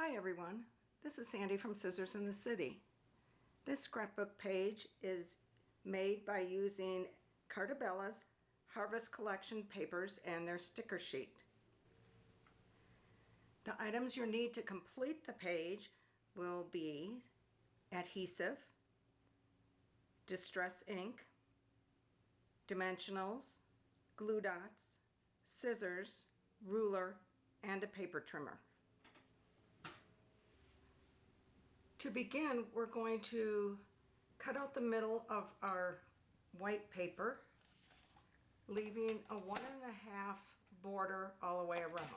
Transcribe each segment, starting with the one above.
Hi everyone, this is Sandy from Scissors in the City. This scrapbook page is made by using Carta's Harvest Collection papers and their sticker sheet. The items you'll need to complete the page will be adhesive, distress ink, dimensionals, glue dots, scissors, ruler, and a paper trimmer. To begin, we're going to cut out the middle of our white paper, leaving a 1.5 border all the way around.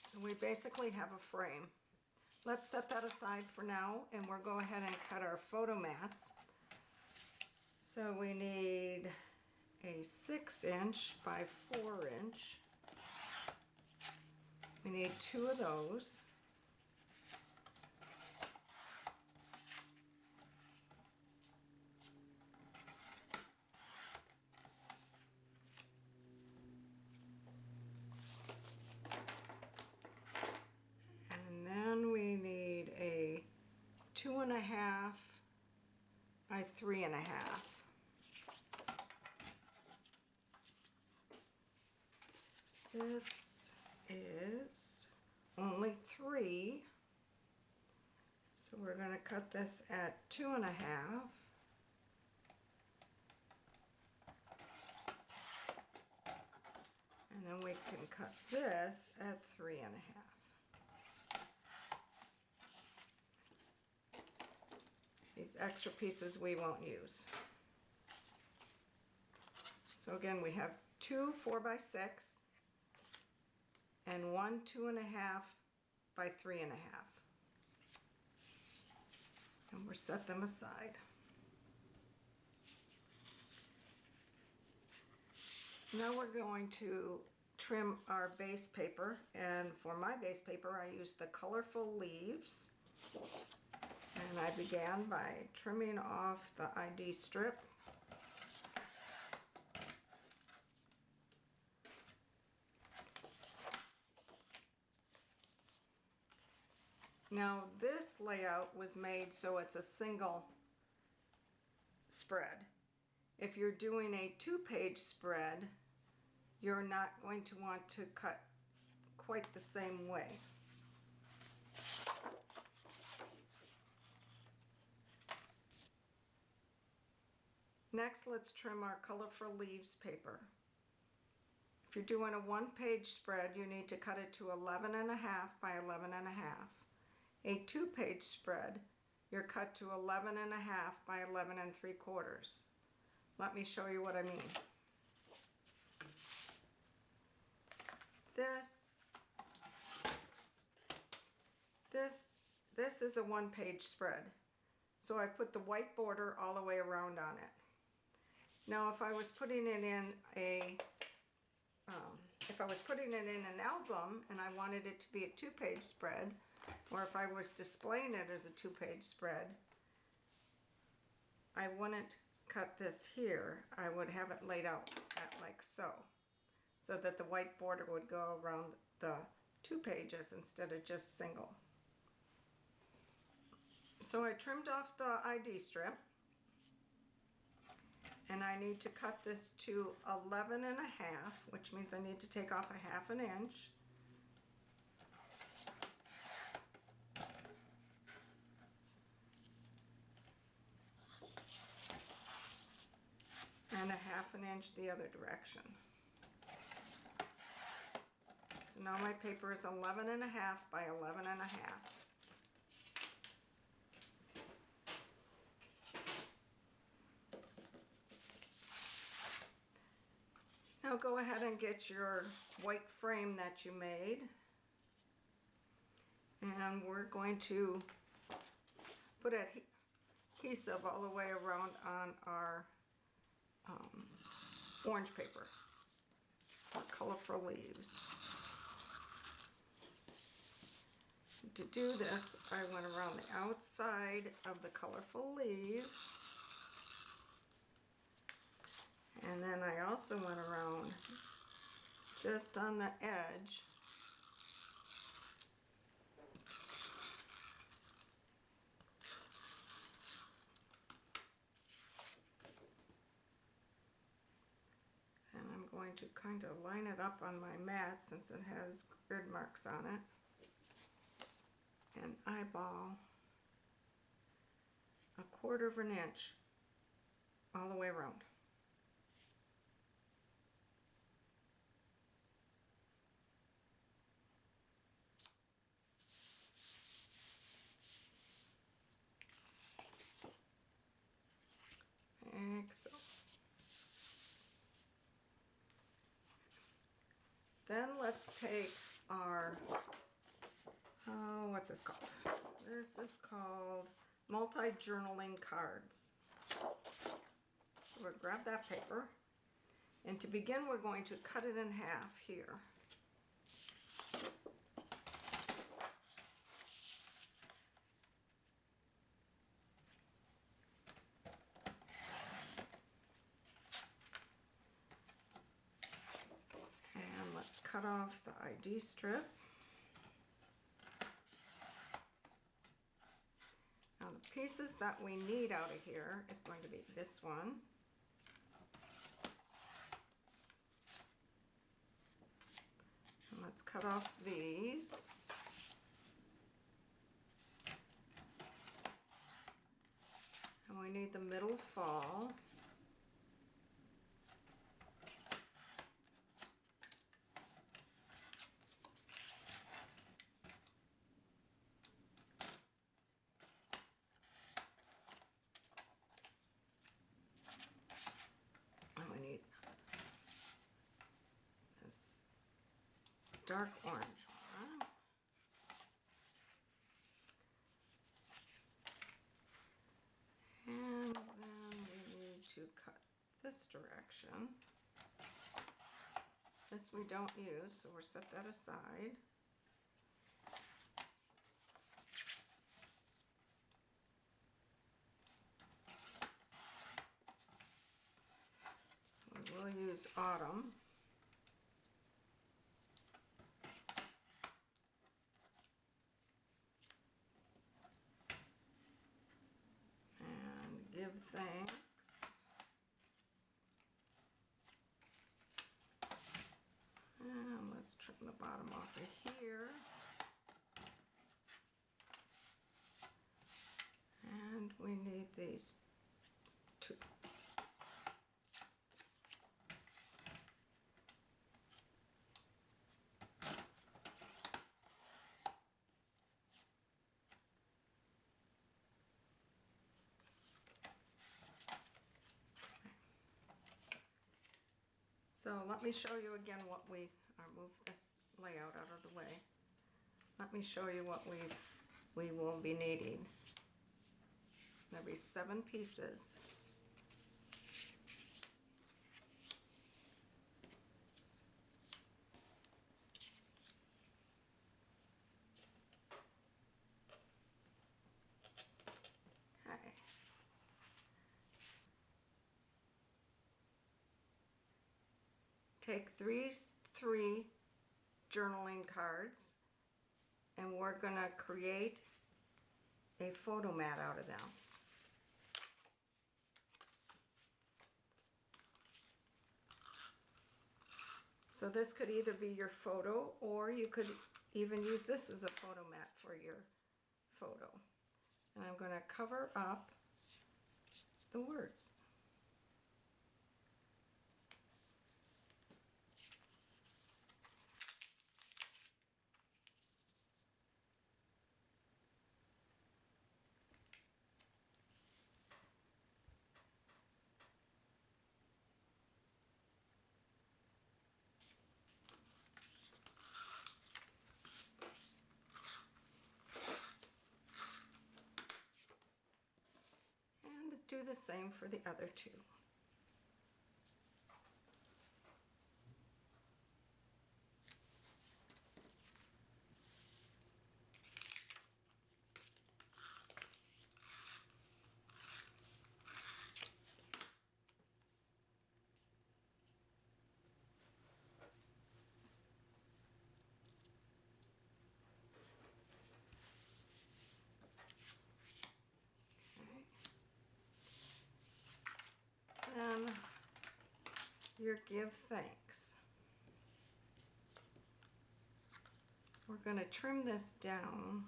So we basically have a frame. Let's set that aside for now, and we'll go ahead and cut our photo mats. So we need a 6" by 4". We need 2 of those. And then we need a 2.5 by 3.5. This is only 3, so we're going to cut this at 2.5. And then we can cut this at 3.5. These extra pieces we won't use. So again, we have 2 4x6 and 1 2.5 by 3.5. And we'll set them aside. Now we're going to trim our base paper, and for my base paper I used the colorful leaves. And I began by trimming off the ID strip. Now this layout was made so it's a single spread. If you're doing a 2-page spread, you're not going to want to cut quite the same way. Next, let's trim our colorful leaves paper. If you're doing a 1-page spread, you need to cut it to 11.5 by 11.5. A 2-page spread, you're cut to 11.5 by 11.75. Let me show you what I mean. This is a 1-page spread. So I put the white border all the way around on it. Now if I was putting it in an album and I wanted it to be a 2-page spread, or if I was displaying it as a 2-page spread, I wouldn't cut this here. I would have it laid out like so that the white border would go around the 2 pages instead of just single. So I trimmed off the ID strip, And I need to cut this to 11 and a half, which means I need to take off a ½ inch. And a ½ inch the other direction. So now my paper is 11 and a half by 11 and a half. Now go ahead and get your white frame that you made. And we're going to put adhesive all the way around on our orange paper, our colorful leaves. To do this, I went around the outside of the colorful leaves, and then I also went around just on the edge going to kind of line it up on my mat since it has grid marks on it, and eyeball a 1/4 of an inch all the way around. Like so. Then let's take our, what's this called? This is called multi-journaling cards. So we'll grab that paper, and to begin we're going to cut it in half here. Let's cut off the ID strip. Now the pieces that we need out of here is going to be this one, and let's cut off these. And we need the middle fall. We need this dark orange one. And then we need to cut this direction. This we don't use, so we'll set that aside. We'll use autumn. And give thanks. And let's trim the bottom off of here. And we need these two. So let me show you again what I'll move this layout out of the way. Let me show you what we will be needing. There'll be 7 pieces. Okay. Take three journaling cards, and we're going to create a photo mat out of them. So this could either be your photo, or you could even use this as a photo mat for your photo. And I'm going to cover up the words. And do the same for the other two. And your give thanks. We're going to trim this down.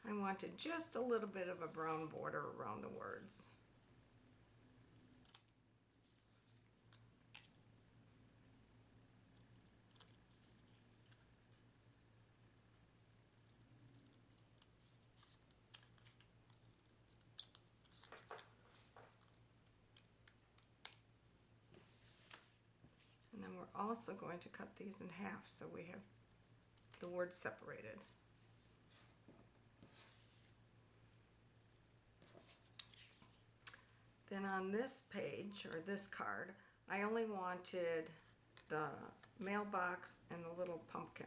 I wanted just a little bit of a brown border around the words. And then we're also going to cut these in half so we have the words separated. Then on this page, or this card, I only wanted the mailbox and the little pumpkin.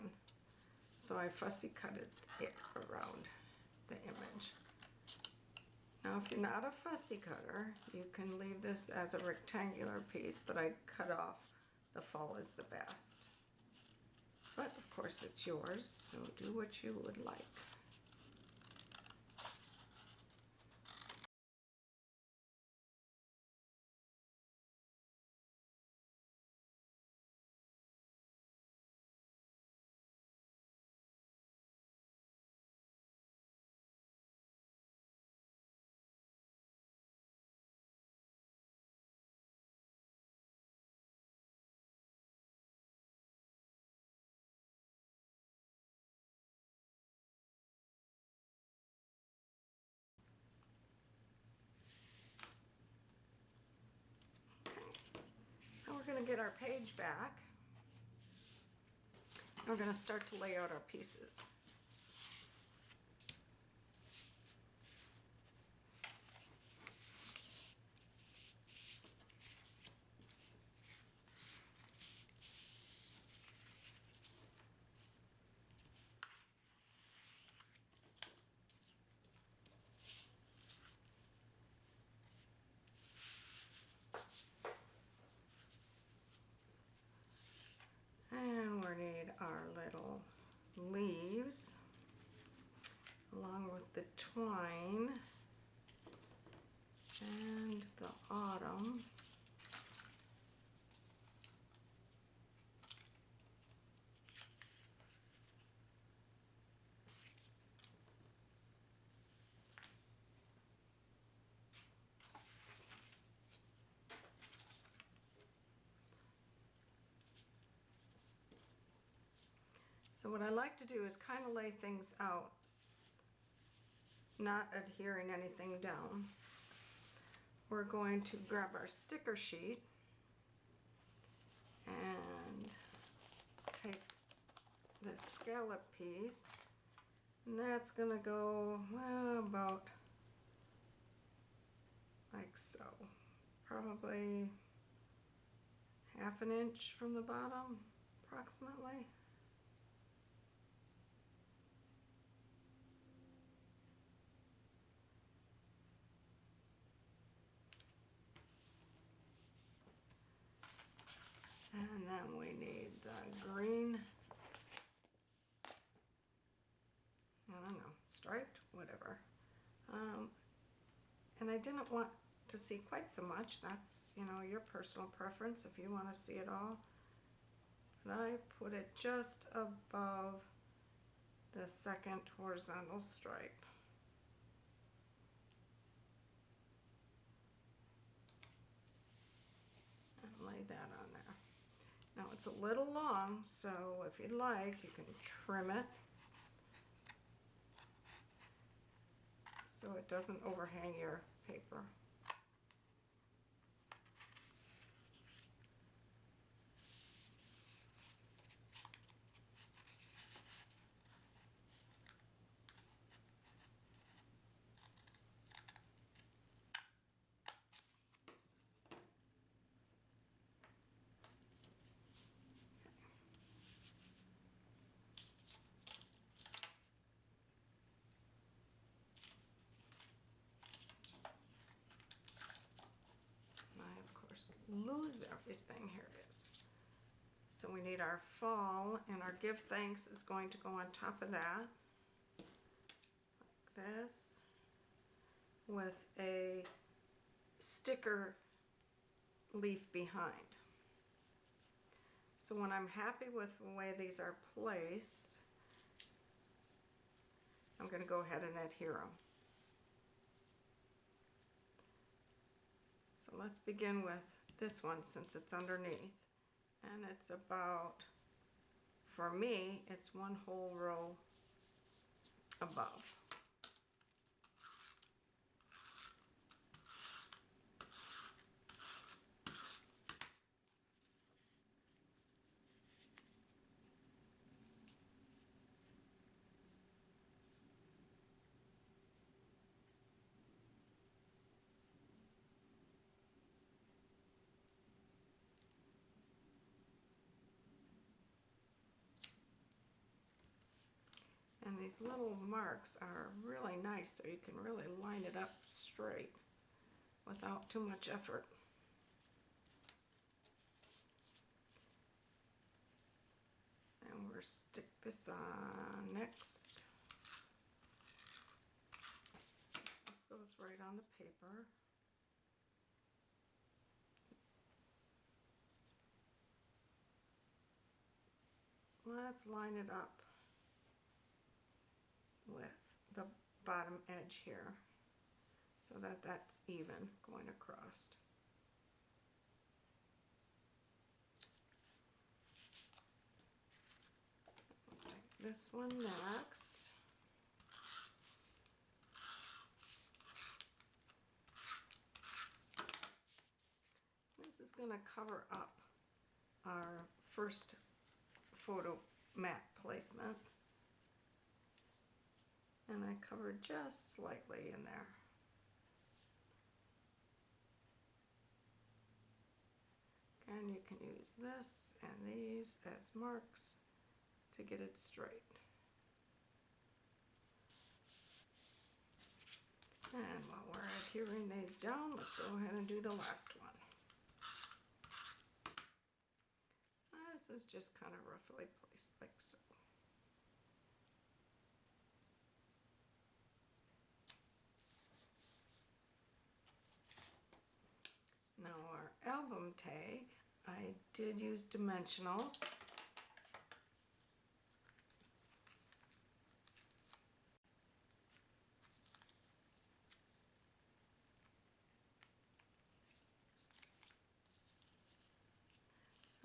So I fussy cut it around the image. Now if you're not a fussy cutter, you can leave this as a rectangular piece, but I cut off the fall is the best. But of course it's yours, so do what you would like. Now we're going to get our page back. And we're going to start to lay out our pieces. And we need our little leaves along with the twine and the autumn. So what I like to do is kind of lay things out, not adhering anything down. We're going to grab our sticker sheet and take this scallop piece, and that's going to go about like so, probably half an inch from the bottom approximately. And then we need the green, I don't know, striped, whatever. And And I didn't want to see quite so much. That's, you know, your personal preference if you want to see it all. But I put it just above the second horizontal stripe. And lay that on there. Now it's a little long, so if you'd like, you can trim it so it doesn't overhang your paper. Lose everything. Here it is. So we need our fall, and our give thanks is going to go on top of that, like this, with a sticker leaf behind. So when I'm happy with the way these are placed, I'm going to go ahead and adhere them. So let's begin with this one since it's underneath, and it's about, for me, it's one whole row above. And these little marks are really nice, so you can really line it up straight without too much effort. And we'll stick this on next. This goes right on the paper. Let's line it up with the bottom edge here so that that's even going across. We'll take this one next. This is going to cover up our first photo mat placement. And I covered just slightly in there. And you can use this and these as marks to get it straight. And while we're adhering these down, let's go ahead and do the last one. This is just kind of roughly placed like so. Now our album tag, I did use dimensionals.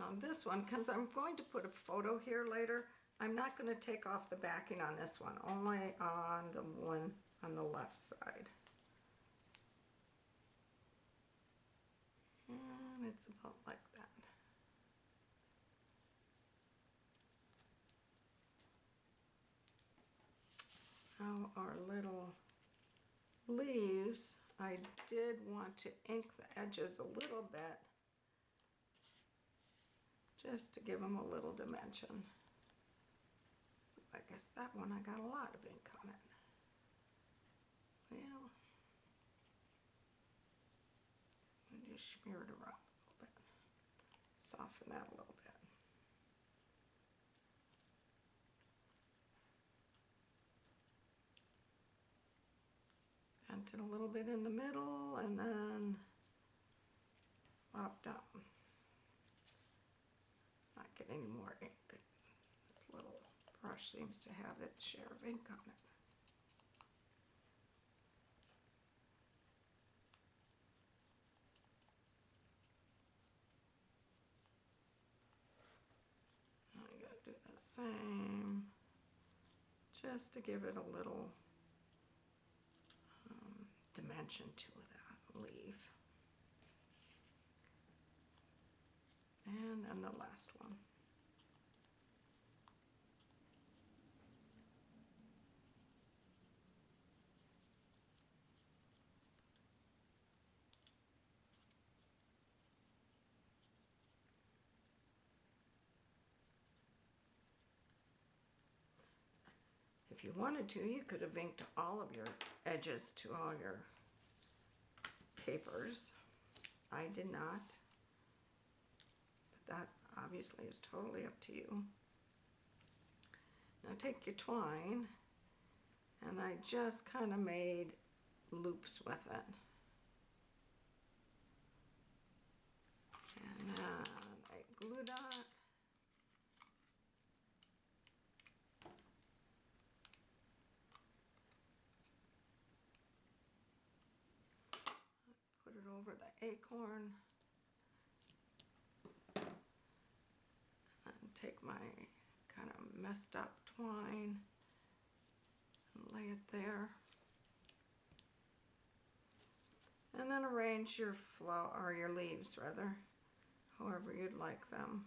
On this one, because I'm going to put a photo here later, I'm not going to take off the backing on this one, only on the one on the left side. And it's about like that. Now our little leaves, I did want to ink the edges a little bit, just to give them a little dimension. I guess that one I got a lot of ink on it. Well, and just smear it around a little bit. Soften that a little bit. And Cement it a little bit in the middle and then plop down. Let's not get any more ink. This little brush seems to have its share of ink on it. I'm going to do the same just to give it a little dimension to that leaf. And then the last one. If you wanted to, you could have inked all of your edges to all your papers. I did not, but that obviously is totally up to you. Now take your twine, and I just kind of made loops with it. And then a glue dot. Put it over the acorn. And take my kind of messed up twine and lay it there. And then arrange your flower, or your leaves rather, however you'd like them.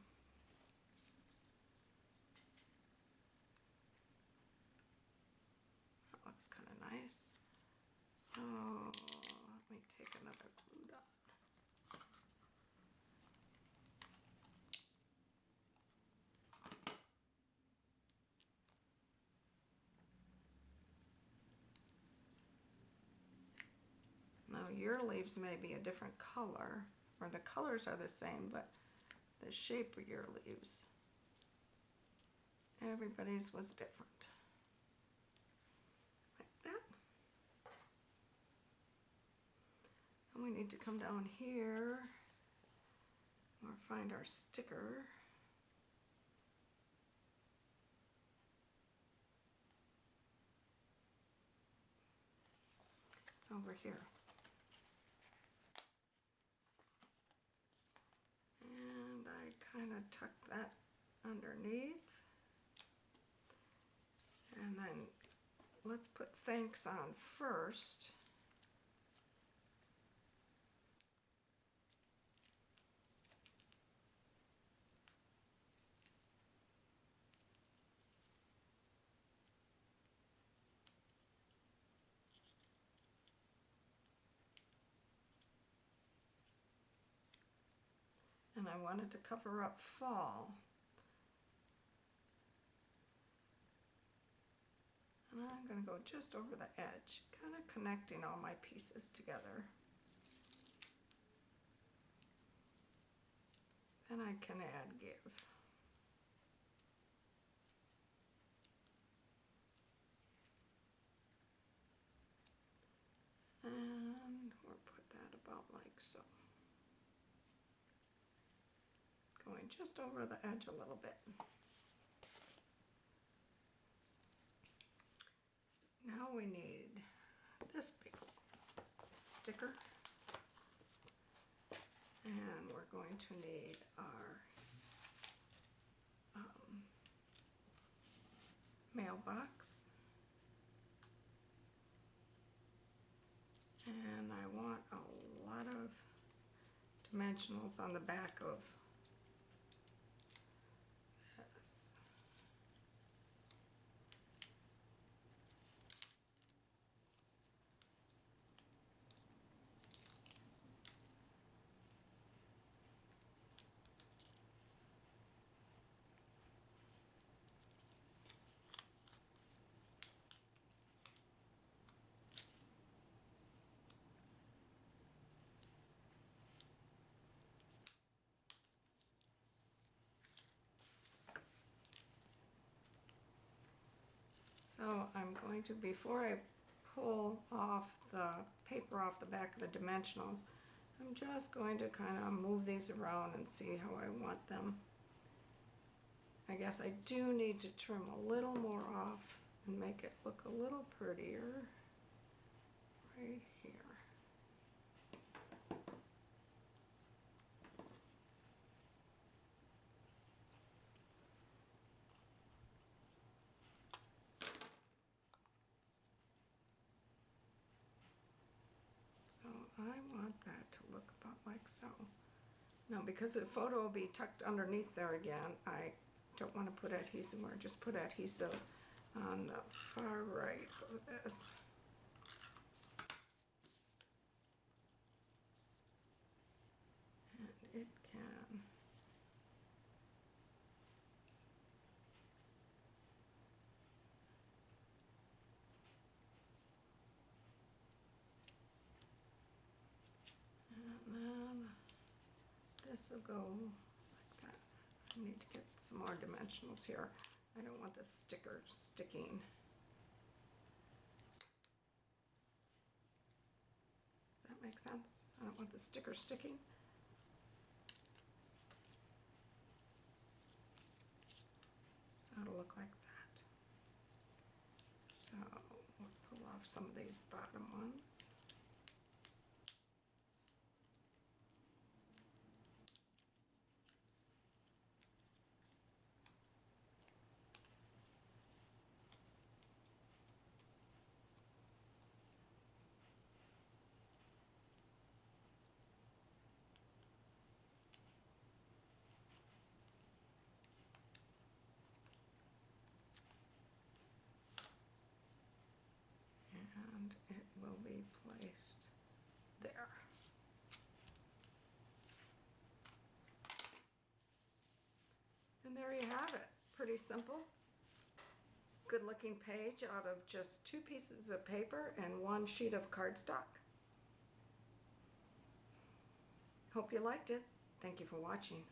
That looks kind of nice. So let me take another glue dot. Now your leaves may be a different color, or the colors are the same, but the shape of your leaves, everybody's was different. Like that. And we need to come down here or find our sticker. It's over here. And I kind of tuck that underneath. And then let's put thanks on first. And I wanted to cover up fall. And I'm going to go just over the edge, kind of connecting all my pieces together. Then I can add give. And we'll put that about like so. Going just over the edge a little bit. Now we need this big sticker, and we're going to need our mailbox, and I want a lot of dimensionals on the back of this. So I'm going to, before I pull off the paper off the back of the dimensionals, I'm just going to kind of move these around and see how I want them. I guess I do need to trim a little more off and make it look a little prettier right here. So I want that to look about like so. Now, because the photo will be tucked underneath there again, I don't want to put adhesive where, just put adhesive on the far right of this. And it can. And then this will go like that. I need to get some more dimensionals here. I don't want the sticker sticking. Does that make sense? I don't want the sticker sticking. So it'll look like that. So we'll pull off some of these bottom ones. And it will be placed there. And there you have it. Pretty simple. Good looking page out of just 2 pieces of paper and 1 sheet of cardstock. Hope you liked it. Thank you for watching.